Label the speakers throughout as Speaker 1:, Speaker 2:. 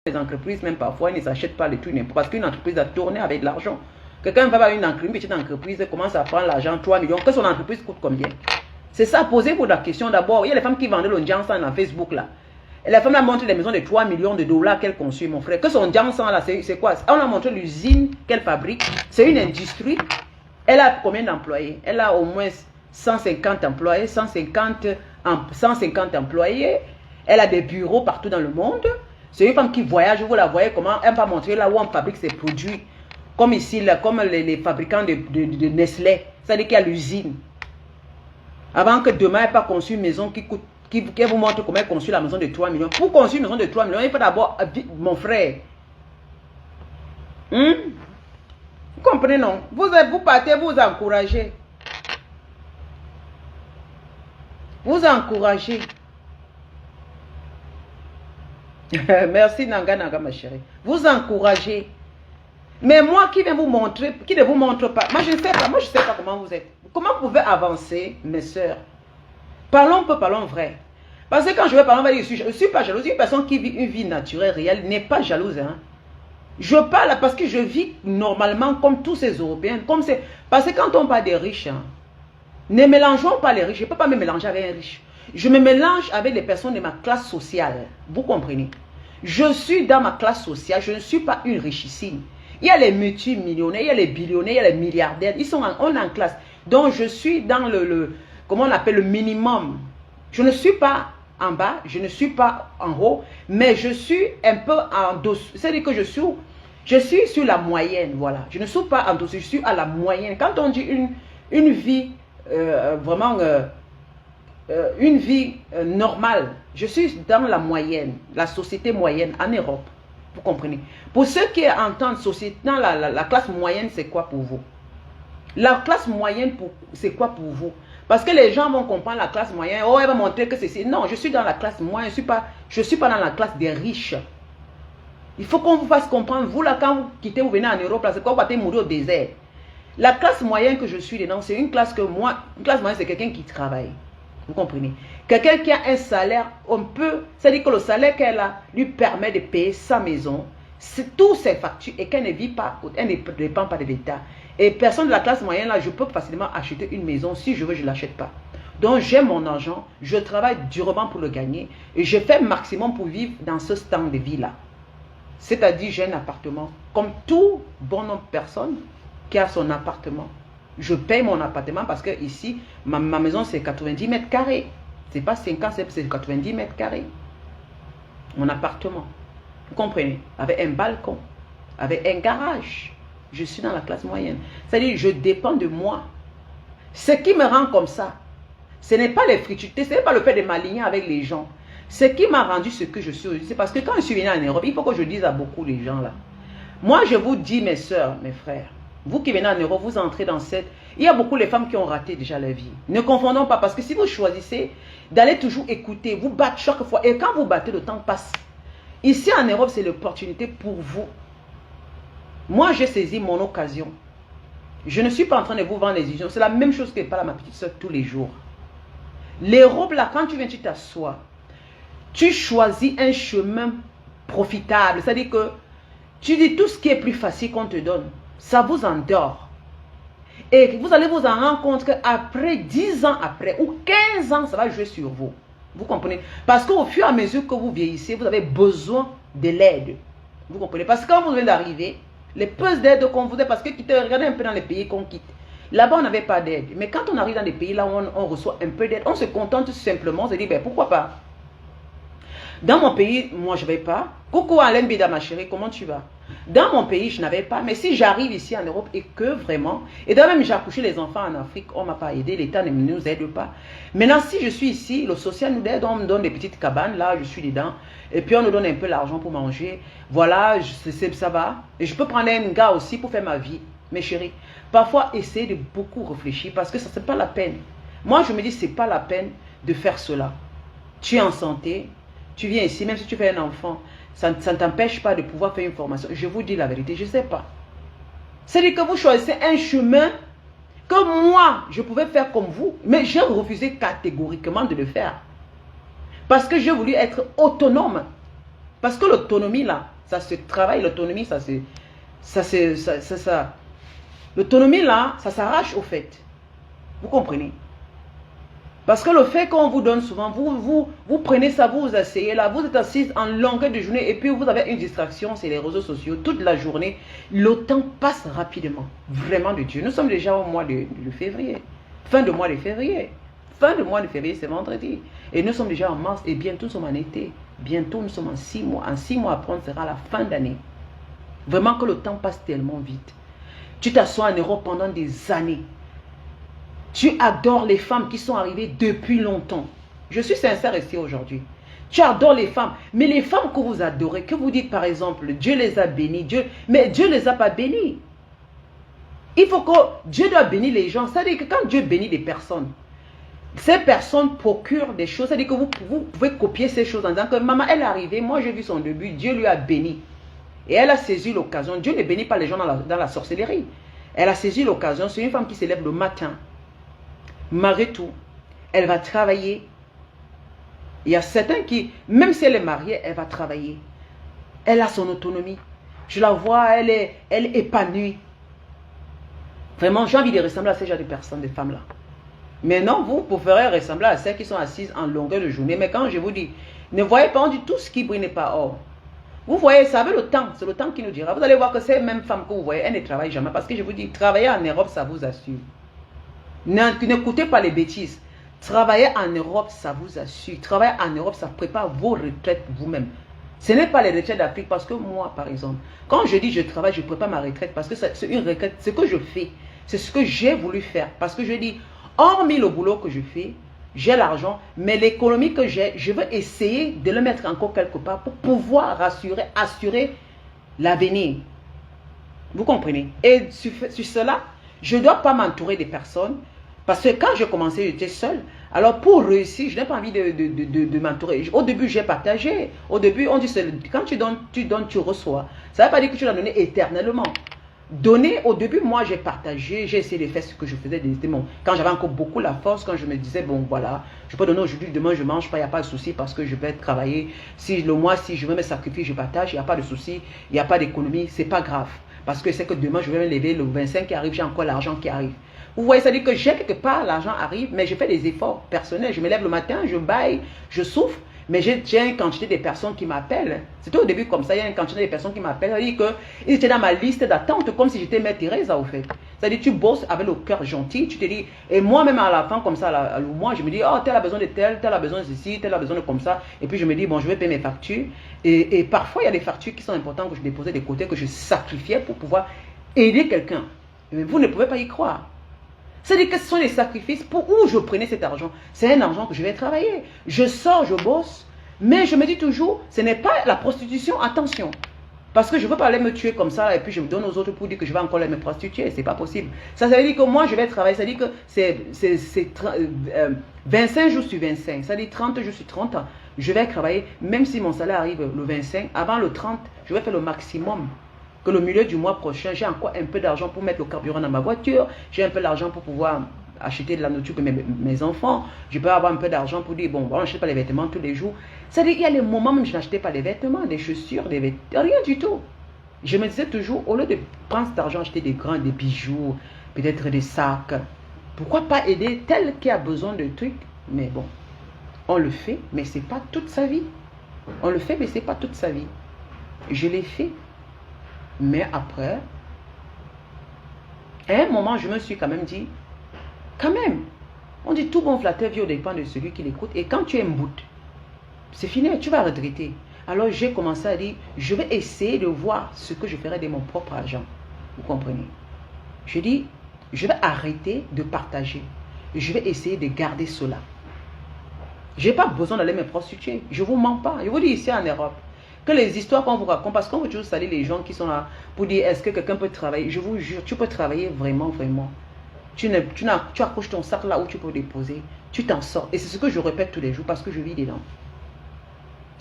Speaker 1: Les entreprises, même parfois, ils ne s'achètent pas les trucs n'importe parce qu'une entreprise a tourné avec de l'argent. Quelqu'un va avoir une petite entreprise, commence à prendre l'argent, 3 millions, que son entreprise coûte combien? C'est ça, posez-vous la question d'abord. Il y a les femmes qui vendent le Jansan dans Facebook là. Et la femme a montré des maisons de 3 millions de dollars qu'elle conçoit, mon frère. Que son Jansan là, c'est quoi? On a montré l'usine qu'elle fabrique. C'est une industrie. Elle a combien d'employés? Elle a au moins 150 employés, 150 employés. Elle a des bureaux partout dans le monde. C'est une femme qui voyage. Vous la voyez comment elle va montrer là où on fabrique ses produits. Comme ici, là, comme les fabricants de Nestlé. C'est-à-dire qu'il y a l'usine. Avant que demain, elle n'ait pas conçu une maison qui vous montre comment elle construit la maison de 3 millions. Pour construire une maison de 3 millions, il faut d'abord, mon frère. Vous comprenez, non? Vous partez, vous encouragez. Vous encouragez. Merci Nanga Nanga, ma chérie. Vous encouragez. Mais moi qui viens vous montrer, qui ne vous montre pas, moi je ne sais pas, comment vous êtes. Comment vous pouvez avancer, mes soeurs? Parlons peu, parlons vrai. Parce que quand je vais parler, on va dire, je ne suis pas jalouse. Une personne qui vit une vie naturelle, réelle, n'est pas jalouse. Hein. Je parle parce que je vis normalement comme tous ces Européens. Parce que quand on parle des riches, hein, ne mélangeons pas les riches. Je ne peux pas me mélanger avec un riche. Je me mélange avec les personnes de ma classe sociale. Vous comprenez? Je suis dans ma classe sociale. Je ne suis pas une richissime. Il y a les multimillionnaires, il y a les billionnaires, il y a les milliardaires. On est en classe. Donc, je suis dans comment on appelle, le minimum. Je ne suis pas en bas, je ne suis pas en haut, mais je suis un peu en dessous. C'est-à-dire que je suis sur la moyenne, voilà. Je ne suis pas en dessous, je suis à la moyenne. Quand on dit une vie, vraiment, une vie normale, je suis dans la moyenne, la société moyenne en Europe. Vous comprenez? Pour ceux qui entendent société, dans la classe moyenne, c'est quoi pour vous? La classe moyenne, c'est quoi pour vous? Parce que les gens vont comprendre la classe moyenne. Oh, elle va montrer que c'est... Non, je suis dans la classe moyenne. Je ne suis pas dans la classe des riches. Il faut qu'on vous fasse comprendre. Vous, là, quand vous quittez, vous venez en Europe, c'est quoi vous partez mourir au désert? La classe moyenne que je suis dedans, c'est une classe que moi... Une classe moyenne, c'est quelqu'un qui travaille. Vous comprenez? Quelqu'un qui a un salaire, on peut... C'est-à-dire que le salaire qu'elle a lui permet de payer sa maison, tous ses factures, et qu'elle ne vit pas, elle ne dépend pas de l'État. Et personne de la classe moyenne, là, je peux facilement acheter une maison. Si je veux, je ne l'achète pas. Donc, j'ai mon argent, je travaille durement pour le gagner. Et je fais le maximum pour vivre dans ce stand de vie-là. C'est-à-dire, j'ai un appartement. Comme tout bon nombre de personnes qui a son appartement. Je paye mon appartement parce que ici, ma maison, c'est 90 mètres carrés. Ce n'est pas 50, c'est 90 mètres carrés. Mon appartement. Vous comprenez? Avec un balcon, avec un garage. Je suis dans la classe moyenne. C'est-à-dire, je dépends de moi. Ce qui me rend comme ça, ce n'est pas les frituretés, ce n'est pas le fait de m'aligner avec les gens. Ce qui m'a rendu ce que je suis aujourd'hui, c'est parce que quand je suis venu en Europe, il faut que je dise à beaucoup les gens là. Moi, je vous dis, mes soeurs, mes frères, vous qui venez en Europe, vous entrez dans cette... Il y a beaucoup de femmes qui ont raté déjà leur vie. Ne confondons pas, parce que si vous choisissez d'aller toujours écouter, vous battez chaque fois, et quand vous battez, le temps passe. Ici en Europe, c'est l'opportunité pour vous. Moi, j'ai saisi mon occasion. Je ne suis pas en train de vous vendre les illusions. C'est la même chose que par ma petite soeur tous les jours. L'Europe, là, quand tu viens, tu t'assois. Tu choisis un chemin profitable. C'est-à-dire que tu dis tout ce qui est plus facile qu'on te donne. Ça vous endort. Et vous allez vous en rendre compte qu'après 10 ans après, ou 15 ans, ça va jouer sur vous. Vous comprenez? Parce qu'au fur et à mesure que vous vieillissez, vous avez besoin de l'aide. Vous comprenez? Parce que quand vous venez d'arriver, les peu d'aide qu'on vous donne, parce que regardez un peu dans les pays qu'on quitte. Là-bas, on n'avait pas d'aide. Mais quand on arrive dans des pays là où on reçoit un peu d'aide, on se contente tout simplement, on se dit, ben pourquoi pas? Dans mon pays, moi, je n'avais pas. Coucou Alain Bida, ma chérie, comment tu vas? Dans mon pays, je n'avais pas. Mais si j'arrive ici en Europe et que vraiment... Et d'ailleurs, même j'ai accouché les enfants en Afrique, on ne m'a pas aidé, l'État ne nous aide pas. Maintenant, si je suis ici, le social nous aide, on me donne des petites cabanes, là, je suis dedans. Et puis, on nous donne un peu l'argent pour manger. Voilà, ça va. Et je peux prendre un gars aussi pour faire ma vie. Mes chéris, parfois, essayez de beaucoup réfléchir parce que ça, c'est pas la peine. Moi, je me dis, c'est pas la peine de faire cela. Tu es en santé, tu viens ici, même si tu fais un enfant, ça ne t'empêche pas de pouvoir faire une formation. Je vous dis la vérité, je ne sais pas. C'est-à-dire que vous choisissez un chemin que moi, je pouvais faire comme vous, mais j'ai refusé catégoriquement de le faire. Parce que j'ai voulu être autonome. Parce que l'autonomie, là, ça se travaille, l'autonomie, l'autonomie, là, ça s'arrache au fait. Vous comprenez? Parce que le fait qu'on vous donne souvent, vous prenez ça, vous vous asseyez là, vous êtes assis en longueur de journée et puis vous avez une distraction, c'est les réseaux sociaux, toute la journée. Le temps passe rapidement, vraiment de Dieu. Nous sommes déjà au mois de février, fin de mois de février. Fin de mois de février, c'est vendredi. Et nous sommes déjà en mars et bientôt nous sommes en été. Bientôt nous sommes en 6 mois. En 6 mois après, on sera à la fin d'année. Vraiment que le temps passe tellement vite. Tu t'assois en Europe pendant des années. Tu adores les femmes qui sont arrivées depuis longtemps. Je suis sincère ici aujourd'hui. Tu adores les femmes. Mais les femmes que vous adorez, que vous dites par exemple, Dieu les a bénies, mais Dieu ne les a pas bénies. Il faut que Dieu doit bénir les gens. C'est-à-dire que quand Dieu bénit des personnes, ces personnes procurent des choses. C'est-à-dire que vous pouvez copier ces choses en disant que maman, elle est arrivée, moi j'ai vu son début, Dieu lui a béni. Et elle a saisi l'occasion. Dieu ne bénit pas les gens dans la sorcellerie. Elle a saisi l'occasion. C'est une femme qui se lève le matin. Malgré tout, elle va travailler. Il y a certains qui, même si elle est mariée, elle va travailler. Elle a son autonomie. Je la vois, elle est épanouie. Vraiment, j'ai envie de ressembler à ces genre de personnes, de femmes-là. Mais non, vous préférez ressembler à celles qui sont assises en longueur de journée. Mais quand je vous dis, ne voyez pas, on dit tout ce qui brille n'est pas or. Vous voyez, ça veut le temps, c'est le temps qui nous dira. Vous allez voir que ces mêmes femmes que vous voyez, elles ne travaillent jamais. Parce que je vous dis, travailler en Europe, ça vous assure. N'écoutez pas les bêtises. Travailler en Europe, ça vous assure. Travailler en Europe, ça prépare vos retraites vous-même. Ce n'est pas les retraites d'Afrique parce que moi, par exemple, quand je dis je travaille, je prépare ma retraite parce que c'est une retraite. Ce que je fais, c'est ce que j'ai voulu faire. Parce que je dis, hormis le boulot que je fais, j'ai l'argent, mais l'économie que j'ai, je veux essayer de le mettre encore quelque part pour pouvoir assurer l'avenir. Vous comprenez? Et sur cela, je ne dois pas m'entourer des personnes. Parce que quand j'ai commencé, j'étais seule. Alors pour réussir, je n'ai pas envie de m'entourer. Au début, j'ai partagé. Au début, on dit, quand tu donnes, tu reçois. Ça ne veut pas dire que tu l'as donné éternellement. Donner, au début, moi, j'ai partagé. J'ai essayé de faire ce que je faisais. Quand j'avais encore beaucoup la force, quand je me disais, bon, voilà, je peux donner aujourd'hui, demain, je ne mange pas, il n'y a pas de souci parce que je vais travailler. Si le mois, si je veux me sacrifier, je partage, il n'y a pas de souci. Il n'y a pas d'économie, ce n'est pas grave. Parce que c'est que demain, je vais me lever, le 25 qui arrive, j'ai encore l'argent qui arrive. Vous voyez, ça dit que j'ai quelque part, l'argent arrive, mais je fais des efforts personnels. Je me lève le matin, je baille, je souffre, mais j'ai une quantité de personnes qui m'appellent. C'était au début comme ça, il y a une quantité de personnes qui m'appellent. Ça dit qu'ils étaient dans ma liste d'attente, comme si j'étais Mère Teresa, au fait. Ça dit tu bosses avec le cœur gentil, tu te dis, et moi-même à la fin, comme ça, le mois, je me dis, oh, tel a besoin de tel a besoin de ceci, tel a besoin de comme ça. Et puis je me dis, bon, je vais payer mes factures. Et parfois, il y a des factures qui sont importantes que je déposais de côté, que je sacrifiais pour pouvoir aider quelqu'un. Mais vous ne pouvez pas y croire. C'est-à-dire que ce sont des sacrifices pour où je prenais cet argent. C'est un argent que je vais travailler. Je sors, je bosse. Mais je me dis toujours, ce n'est pas la prostitution, attention. Parce que je ne veux pas aller me tuer comme ça et puis je me donne aux autres pour dire que je vais encore aller me prostituer. Ce n'est pas possible. Ça veut dire que moi, je vais travailler. Ça veut dire que c'est 25 jours sur 25. Ça veut dire 30 jours sur 30. Je vais travailler, même si mon salaire arrive le 25. Avant le 30, je vais faire le maximum. Que le milieu du mois prochain, j'ai encore un peu d'argent pour mettre le carburant dans ma voiture. J'ai un peu d'argent pour pouvoir acheter de la nourriture pour mes enfants. Je peux avoir un peu d'argent pour dire, bon, on n'achète pas les vêtements tous les jours. C'est-à-dire qu'il y a les moments où je n'achetais pas les vêtements, des chaussures, des vêtements, rien du tout. Je me disais toujours, au lieu de prendre cet argent, acheter des grains, des bijoux, peut-être des sacs, pourquoi pas aider tel qui a besoin de trucs? Mais bon, on le fait, mais ce n'est pas toute sa vie. On le fait, mais ce n'est pas toute sa vie. Je l'ai fait. Mais après, à un moment, je me suis quand même dit, quand même, on dit tout bon flatteur vit au dépend de celui qui l'écoute. Et quand tu es un bout, c'est fini, tu vas regretter. Alors j'ai commencé à dire, je vais essayer de voir ce que je ferai de mon propre argent. Vous comprenez? Je dis, je vais arrêter de partager. Je vais essayer de garder cela. Je n'ai pas besoin d'aller me prostituer. Je ne vous mens pas. Je vous dis ici en Europe. Que les histoires qu'on vous raconte, parce qu'on veut toujours saluer les gens qui sont là pour dire est-ce que quelqu'un peut travailler. Je vous jure, tu peux travailler vraiment, vraiment. Tu accroches ton sac là où tu peux déposer, tu t'en sors. Et c'est ce que je répète tous les jours parce que je vis dedans.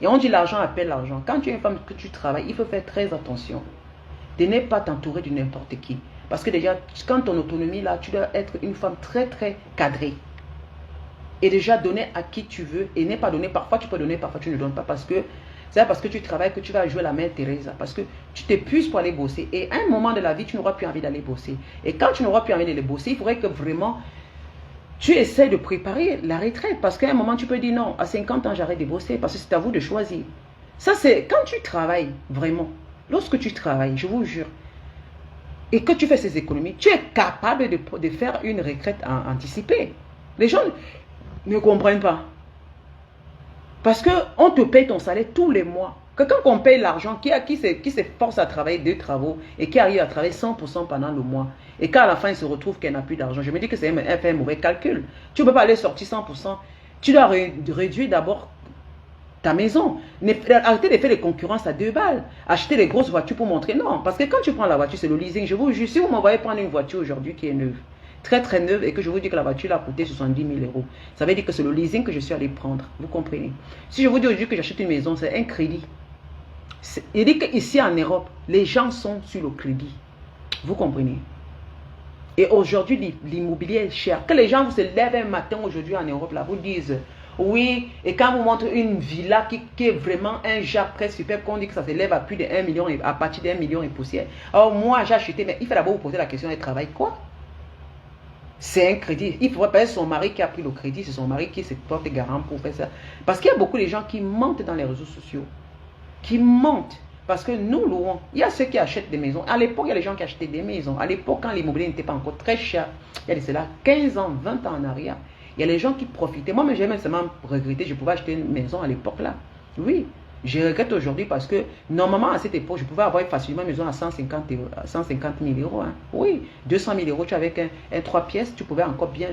Speaker 1: Et on dit l'argent appelle l'argent. Quand tu es une femme que tu travailles, il faut faire très attention. De ne pas t'entourer de n'importe qui. Parce que déjà, quand ton autonomie là, tu dois être une femme très très cadrée. Et déjà donner à qui tu veux et ne pas donner. Parfois tu peux donner, parfois tu ne donnes pas parce que C'est parce que tu travailles que tu vas jouer la mère Teresa. Parce que tu t'épuises pour aller bosser. Et à un moment de la vie, tu n'auras plus envie d'aller bosser. Et quand tu n'auras plus envie d'aller bosser, il faudrait que vraiment tu essaies de préparer la retraite. Parce qu'à un moment, tu peux dire non, à 50 ans, j'arrête de bosser. Parce que c'est à vous de choisir. Ça, c'est quand tu travailles vraiment. Lorsque tu travailles, je vous jure, et que tu fais ces économies, tu es capable de faire une retraite anticipée. Les gens ne comprennent pas. Parce qu'on te paye ton salaire tous les mois. Que quand on paye l'argent, qui s'efforce à travailler 2 travaux et qui arrive à travailler 100% pendant le mois, et qu'à la fin, il se retrouve qu'elle n'a plus d'argent, je me dis que c'est un mauvais calcul. Tu ne peux pas aller sortir 100%. Tu dois réduire d'abord ta maison. Arrêtez de faire des concurrences à 2 balles. Acheter des grosses voitures pour montrer. Non, parce que quand tu prends la voiture, c'est le leasing. Je vous jure, si vous m'envoyez prendre une voiture aujourd'hui qui est neuve, très très neuve, et que je vous dis que la voiture a coûté 70 000 euros, ça veut dire que c'est le leasing que je suis allé prendre. Vous comprenez? Si je vous dis aujourd'hui que j'achète une maison, c'est un crédit. Il dit qu'ici en Europe, les gens sont sur le crédit. Vous comprenez? Et aujourd'hui, l'immobilier est cher. Que les gens se lèvent un matin aujourd'hui en Europe, là, vous disent... Oui, et quand vous montrez une villa qui est vraiment un jacques très super, qu'on dit que ça s'élève à plus de 1 million, à partir d'1 million et poussière. Alors moi, j'ai acheté, mais il faut d'abord vous poser la question, elle travaille quoi? C'est un crédit. Il faut pas son mari qui a pris le crédit, c'est son mari qui se porte garant pour faire ça. Parce qu'il y a beaucoup de gens qui mentent dans les réseaux sociaux. Qui mentent. Parce que nous louons. Il y a ceux qui achètent des maisons. À l'époque, il y a les gens qui achetaient des maisons. À l'époque, quand l'immobilier n'était pas encore très cher, il y a de cela 15 ans, 20 ans en arrière. Il y a les gens qui profitaient. Moi, j'ai même seulement regretté, je pouvais acheter une maison à l'époque là. Oui, je regrette aujourd'hui parce que normalement à cette époque, je pouvais avoir facilement une maison à 150 000 euros. Hein. Oui, 200 000 euros, tu avec un 3 pièces, tu pouvais encore bien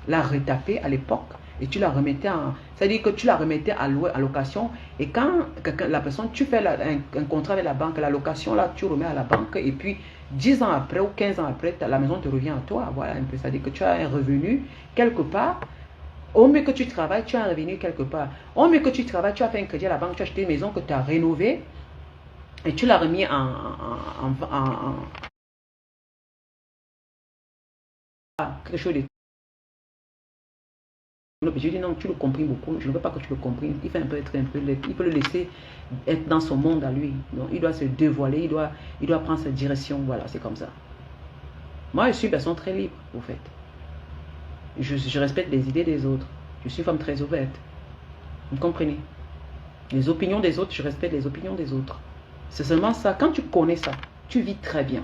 Speaker 1: la retaper à l'époque. Et tu la remettais en... C'est-à-dire que tu la remettais à location. Et quand la personne, tu fais un contrat avec la banque, la location là, tu remets à la banque. Et puis 10 ans après ou 15 ans après, la maison te revient à toi. Voilà un peu. C'est-à-dire que tu as un revenu quelque part. Au mieux que tu travailles, tu as un revenu quelque part. Au mieux que tu travailles, tu as fait un crédit à la banque, tu as acheté une maison que tu as rénovée. Et tu l'as remis quelque chose de... Je dis non, tu le comprimes beaucoup. Je ne veux pas que tu le comprimes. Il faut un peu être il faut le laisser être dans son monde à lui. Donc, il doit se dévoiler, il doit prendre sa direction. Voilà, c'est comme ça. Moi, je suis une personne très libre, au fait. Je respecte les idées des autres. Je suis une femme très ouverte. Vous comprenez? Les opinions des autres, je respecte les opinions des autres. C'est seulement ça. Quand tu connais ça, tu vis très bien.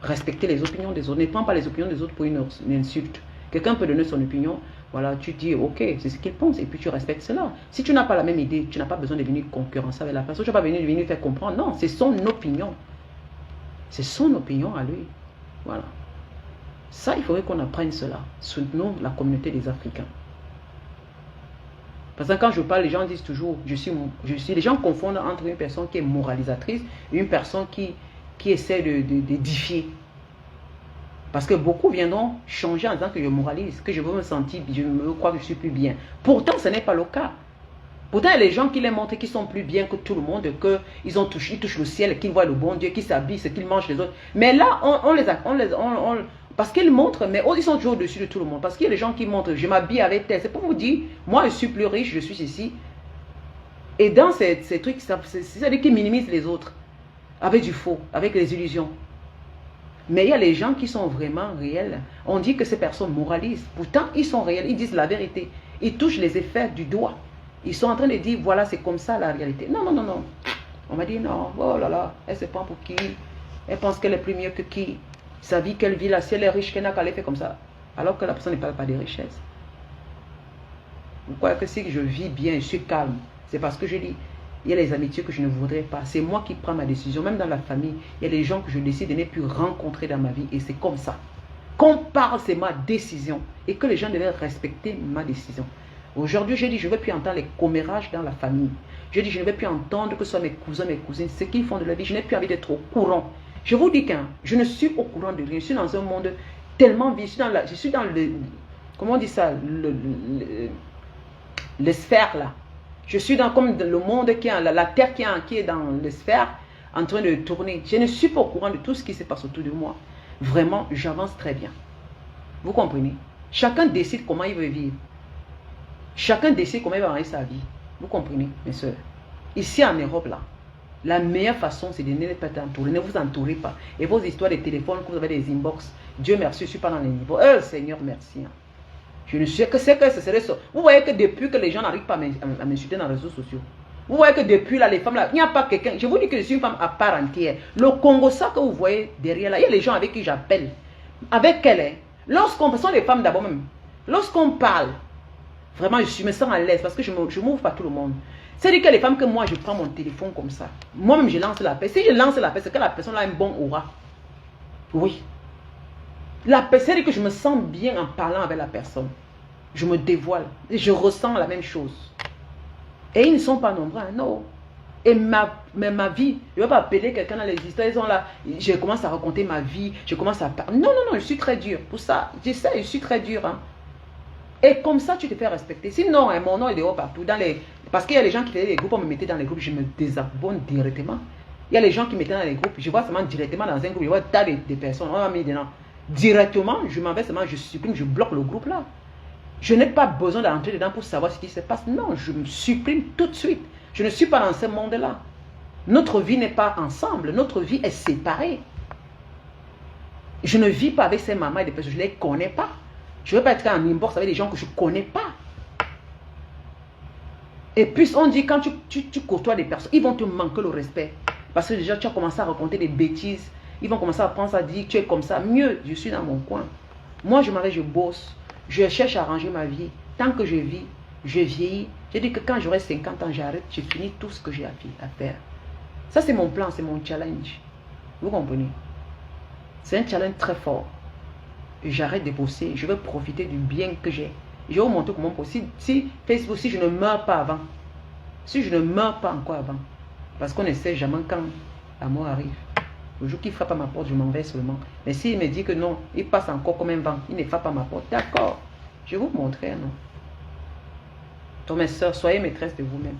Speaker 1: Respecter les opinions des autres. Ne prends pas les opinions des autres pour une insulte. Quelqu'un peut donner son opinion. Voilà, tu dis, ok, c'est ce qu'il pense. Et puis tu respectes cela. Si tu n'as pas la même idée, tu n'as pas besoin de venir concurrencer avec la personne. Tu n'as pas venir faire comprendre. Non, c'est son opinion. C'est son opinion à lui. Voilà. Ça, il faudrait qu'on apprenne cela. Soutenons la communauté des Africains. Parce que quand je parle, les gens disent toujours, les gens confondent entre une personne qui est moralisatrice et une personne qui essaie d'édifier. Parce que beaucoup viendront changer en disant que je moralise, que je veux me sentir, je me crois que je suis plus bien. Pourtant, ce n'est pas le cas. Pourtant, il y a les gens qui les montrent qu'ils sont plus bien que tout le monde, qu'ils touchent le ciel, qu'ils voient le bon Dieu, qu'ils s'habillent, ce qu'ils mangent les autres. Mais là, parce qu'ils montrent, mais ils sont toujours au-dessus de tout le monde. Parce qu'il y a des gens qui montrent, je m'habille avec tel. C'est pour vous dire, moi je suis plus riche, je suis ici. Et dans ces trucs, c'est-à-dire qu'ils minimisent les autres. Avec du faux, avec les illusions. Mais il y a les gens qui sont vraiment réels. On dit que ces personnes moralisent. Pourtant, ils sont réels, ils disent la vérité. Ils touchent les effets du doigt. Ils sont en train de dire, voilà, c'est comme ça la réalité. Non, non, non, non. On m'a dit, non, oh là là, elle se prend pour qui? Elle pense qu'elle est plus mieux que qui? Sa vie qu'elle vit là, si elle est riche, qu'elle n'a qu'à les faire comme ça. Alors que la personne ne parle pas de richesse. Vous croyez que si je vis bien, je suis calme, c'est parce que je dis, il y a les amitiés que je ne voudrais pas. C'est moi qui prends ma décision. Même dans la famille, il y a des gens que je décide de ne plus rencontrer dans ma vie. Et c'est comme ça. Qu'on parle, c'est ma décision. Et que les gens devaient respecter ma décision. Aujourd'hui, j'ai dit, je ne veux plus entendre les commérages dans la famille. J'ai dit, je ne veux plus entendre que ce soit mes cousins, mes cousines, ce qu'ils font de la vie. Je n'ai plus envie d'être au courant. Je vous dis que je ne suis au courant de rien. Je suis dans un monde tellement vicieux. Je suis dans le... Comment on dit ça? Les sphères là. Je suis dans comme le monde qui est... La terre qui est dans les sphères en train de tourner. Je ne suis pas au courant de tout ce qui se passe autour de moi. Vraiment, j'avance très bien. Vous comprenez? Chacun décide comment il veut vivre. Chacun décide comment il va gagner sa vie. Vous comprenez, mes soeurs? Ici en Europe, là, la meilleure façon, c'est de ne pas t'entourer. Ne vous entourez pas. Et vos histoires de téléphone, que vous avez des inbox, Dieu merci, je ne suis pas dans les niveaux. Seigneur, merci. Je ne sais que ce serait ça. Vous voyez que depuis que les gens n'arrivent pas à m'insulter dans les réseaux sociaux, vous voyez que depuis là, les femmes là, il n'y a pas quelqu'un. Je vous dis que je suis une femme à part entière. Le Congo, ça que vous voyez derrière là, il y a les gens avec qui j'appelle. Avec elle, lorsqu'on, ce sont les femmes d'abord même, lorsqu'on parle, vraiment, je me sens à l'aise parce que je m'ouvre pas tout le monde. C'est-à-dire que les femmes que moi, je prends mon téléphone comme ça. Moi-même, je lance l'appel. Si je lance l'appel, c'est que la personne a un bon aura. Oui. C'est-à-dire que je me sens bien en parlant avec la personne. Je me dévoile. Et je ressens la même chose. Et ils ne sont pas nombreux, hein, non. Et ma vie, je ne vais pas appeler quelqu'un dans les histoires. Ils sont là, je commence à raconter ma vie. Je commence à parler. Non, non, non, je suis très dur. Pour ça, je sais, je suis très dur. Hein. Et comme ça, tu te fais respecter. Sinon, hein, mon nom est dehors partout. Parce qu'il y a les gens qui faisaient des groupes, on me mettait dans les groupes, je me désabonne directement. Il y a les gens qui mettaient dans les groupes, je vois seulement directement dans un groupe, je vois tas de personnes, on m'a mis dedans. Directement, je m'en vais seulement, je supprime, je bloque le groupe là. Je n'ai pas besoin d'entrer dedans pour savoir ce qui se passe. Non, je me supprime tout de suite. Je ne suis pas dans ce monde-là. Notre vie n'est pas ensemble, notre vie est séparée. Je ne vis pas avec ces mamans et des personnes, je ne les connais pas. Je ne veux pas être en inbox avec des gens que je ne connais pas. Et puis on dit quand tu côtoies des personnes, ils vont te manquer le respect. Parce que déjà tu as commencé à raconter des bêtises. Ils vont commencer à penser à dire que tu es comme ça. Mieux, je suis dans mon coin. Moi je m'en vais, je bosse. Je cherche à arranger ma vie. Tant que je vis, je vieillis. Je dis que quand j'aurai 50 ans, j'arrête. J'ai fini tout ce que j'ai à faire. Ça c'est mon plan, c'est mon challenge. Vous comprenez? C'est un challenge très fort. J'arrête de bosser. Je veux profiter du bien que j'ai. Je vais vous montrer comment possible. Si Facebook, si je ne meurs pas avant, si je ne meurs pas encore avant, parce qu'on ne sait jamais quand la mort arrive. Le jour qu'il frappe à ma porte, je m'en vais seulement. Mais s'il me dit que non, il passe encore comme un vent, il ne frappe pas à ma porte, d'accord, je vais vous montrer, non. Donc mes soeurs, soyez maîtresses de vous-même.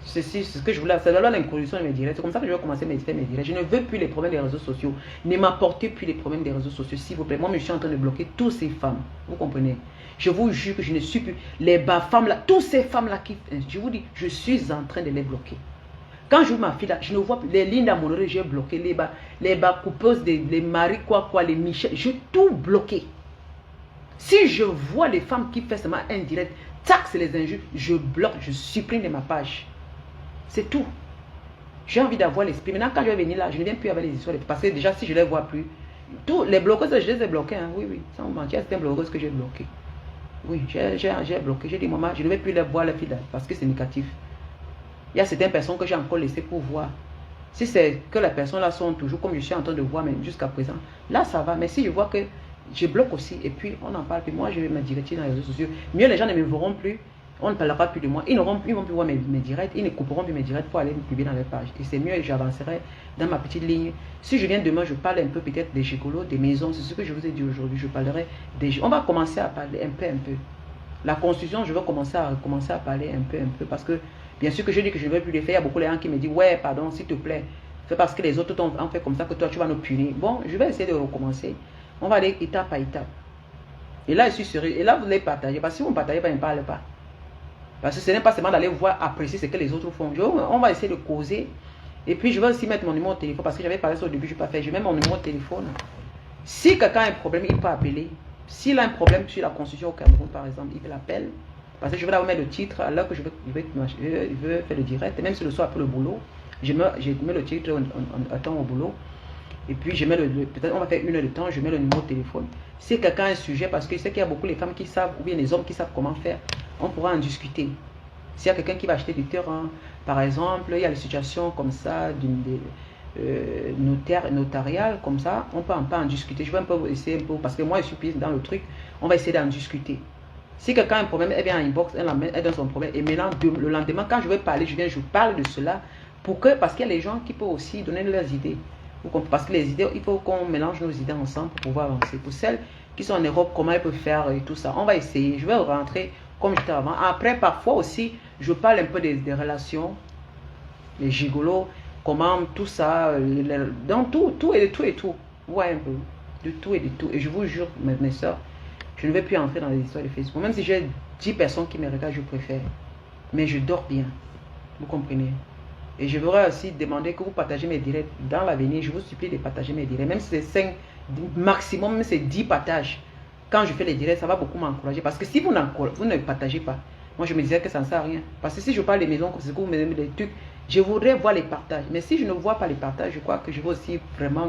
Speaker 1: Ceci, c'est ce que je voulais. C'est là l'introduction de mes directs. C'est comme ça que je vais commencer mes directs. Je ne veux plus les problèmes des réseaux sociaux. Ne m'apportez plus les problèmes des réseaux sociaux, s'il vous plaît. Moi, je suis en train de bloquer toutes ces femmes. Vous comprenez? Je vous jure que je ne suis plus. Les bas femmes là, toutes ces femmes là qui. Je vous dis, je suis en train de les bloquer. Quand je vois ma fille là, je ne vois plus. Les lignes d'amoureux, j'ai bloqué. Les bas coupeuses, les maris, les Michel. J'ai tout bloqué. Si je vois les femmes qui font seulement un direct, taxe les injures, je bloque, je supprime de ma page. C'est tout. J'ai envie d'avoir l'esprit. Maintenant, quand je vais venir là, je ne viens plus avec les histoires. Parce que déjà, si je ne les vois plus, tous les bloqueuses, je les ai bloqués. Hein. Oui, oui. Sans mentir, c'est un bloqueuse que j'ai bloqué. Oui, j'ai bloqué. J'ai dit, maman, je ne vais plus les voir, les filles là, parce que c'est négatif. Il y a certaines personnes que j'ai encore laissées pour voir. Si c'est que les personnes là sont toujours comme je suis en train de voir, mais jusqu'à présent, là, ça va. Mais si je vois que je bloque aussi, et puis on en parle, puis moi, je vais me directer dans les réseaux sociaux. Mieux, les gens ne me verront plus. On ne parlera plus de moi. Ils ne vont plus voir mes directs. Ils ne couperont plus mes directs pour aller me publier dans les pages. Et c'est mieux, j'avancerai dans ma petite ligne. Si je viens demain, je parle un peu peut-être des gigolos, des maisons. C'est ce que je vous ai dit aujourd'hui. Je parlerai des... On va commencer à parler un peu. La constitution, je vais commencer à parler un peu. Parce que, bien sûr que je dis que je ne veux plus les faire. Il y a beaucoup de gens qui me disent, ouais, pardon, s'il te plaît. C'est parce que les autres ont fait comme ça que toi, tu vas nous punir. Bon, je vais essayer de recommencer. On va aller étape par étape. Et là, je suis sérieux. Et là, vous les partagez. Parce que si vous ne partagez pas, ne parlez pas. Parce que ce n'est pas seulement d'aller voir, apprécier ce que les autres font. On va essayer de causer. Et puis, je vais aussi mettre mon numéro de téléphone. Parce que j'avais parlé ça au début, je n'ai pas fait. Je mets mon numéro de téléphone. Si quelqu'un a un problème, il peut appeler. S'il a un problème sur la constitution au Cameroun, par exemple, il l'appelle. Parce que je vais là mettre le titre alors que je veux faire le direct. Et même si le soir après le boulot, je mets le titre en temps au boulot. Et puis, je mets peut-être on va faire 1 heure de temps, je mets le numéro de téléphone. Si quelqu'un a un sujet, parce que je sais qu'il y a beaucoup de femmes qui savent, ou bien les hommes qui savent comment faire, on pourra en discuter. S'il y a quelqu'un qui va acheter du terrain, par exemple, il y a des situations comme ça, notariales, comme ça, on peut en discuter. Je vais un peu essayer, parce que moi, je suis prise dans le truc, on va essayer d'en discuter. Si quelqu'un a un problème, elle vient en inbox, elle donne son problème. Et maintenant, le lendemain, quand je vais parler, je parle de cela, parce qu'il y a les gens qui peuvent aussi donner leurs idées. Parce que les idées, il faut qu'on mélange nos idées ensemble pour pouvoir avancer. Pour celles qui sont en Europe, comment elles peuvent faire et tout ça, on va essayer. Je vais rentrer comme j'étais avant. Après, parfois aussi, je parle un peu des relations, les gigolos, comment tout ça, dans tout et tout. Ouais, un peu. De tout et de tout. Et je vous jure, mes soeurs, je ne vais plus entrer dans les histoires de Facebook. Même si j'ai 10 personnes qui me regardent, je préfère. Mais je dors bien. Vous comprenez? Et je voudrais aussi demander que vous partagez mes directs. Dans l'avenir, je vous supplie de partager mes directs. Même si c'est 5, maximum, même si c'est 10 partages. Quand je fais les directs, ça va beaucoup m'encourager. Parce que si vous ne partagez pas, moi je me disais que ça ne sert à rien. Parce que si je parle des maisons, c'est que vous me donnez des trucs, je voudrais voir les partages. Mais si je ne vois pas les partages, je crois que je vais aussi vraiment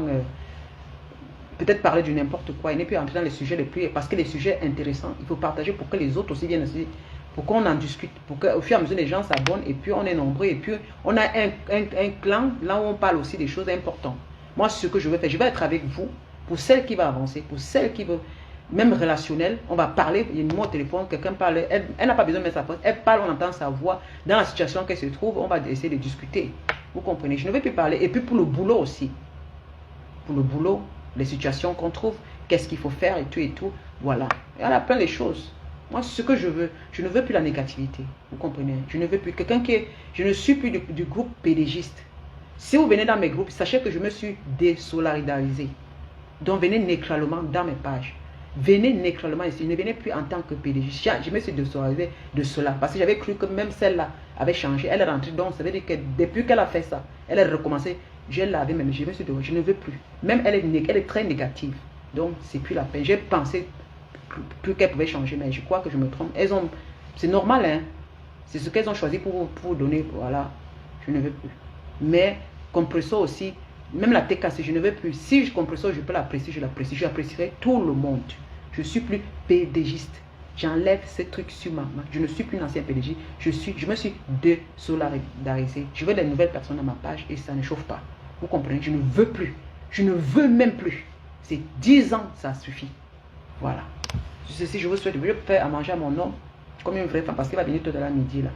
Speaker 1: peut-être parler de n'importe quoi. Et ne plus entrer dans les sujets les plus... Parce que les sujets intéressants, il faut partager pour que les autres aussi viennent aussi. Pour qu'on en discute. Pour qu'au fur et à mesure, les gens s'abonnent. Et puis on est nombreux. Et puis on a un clan là où on parle aussi des choses importantes. Moi, ce que je veux faire, je vais être avec vous. Pour celle qui va avancer. Pour celle qui veut... Même relationnel, on va parler, il y a une numéro au téléphone, quelqu'un parle, elle n'a pas besoin de mettre sa porte, elle parle, on entend sa voix, dans la situation qu'elle se trouve, on va essayer de discuter, vous comprenez, je ne vais plus parler, et puis pour le boulot aussi, pour le boulot, les situations qu'on trouve, qu'est-ce qu'il faut faire et tout, voilà, il y en a plein de choses, moi c'est ce que je ne veux plus la négativité, vous comprenez, je ne veux plus quelqu'un je ne suis plus du groupe pédégiste, si vous venez dans mes groupes, sachez que je me suis désolidarisé, donc venez nécralement dans mes pages. Venez nécralement ici, ne venez plus en tant que PDG. Je me suis désolidarisé de cela. Parce que j'avais cru que même celle-là avait changé. Elle est rentrée. Donc, ça veut dire que depuis qu'elle a fait ça, elle a recommencé. Je l'avais même. Je me suis dit, je ne veux plus. Même elle est très négative. Donc, c'est plus la peine. J'ai pensé plus qu'elle pouvait changer. Mais je crois que je me trompe. C'est normal, hein. C'est ce qu'elles ont choisi pour vous donner. Voilà. Je ne veux plus. Mais, Compresso aussi. Même la TKC, je ne veux plus. Si je comprends ça, je peux l'apprécier, je l'apprécie. Je apprécierai tout le monde. Je ne suis plus PDGiste. J'enlève ces trucs sur ma main. Je ne suis plus un ancien PDG. Je me suis désolidarisé. Je veux des nouvelles personnes dans ma page et ça ne chauffe pas. Vous comprenez? Je ne veux plus. Je ne veux même plus. C'est 10 ans, ça suffit. Voilà. Ceci, je vous souhaite. Je vais faire à manger à mon homme comme une vraie femme parce qu'il va venir tout à l'heure midi là.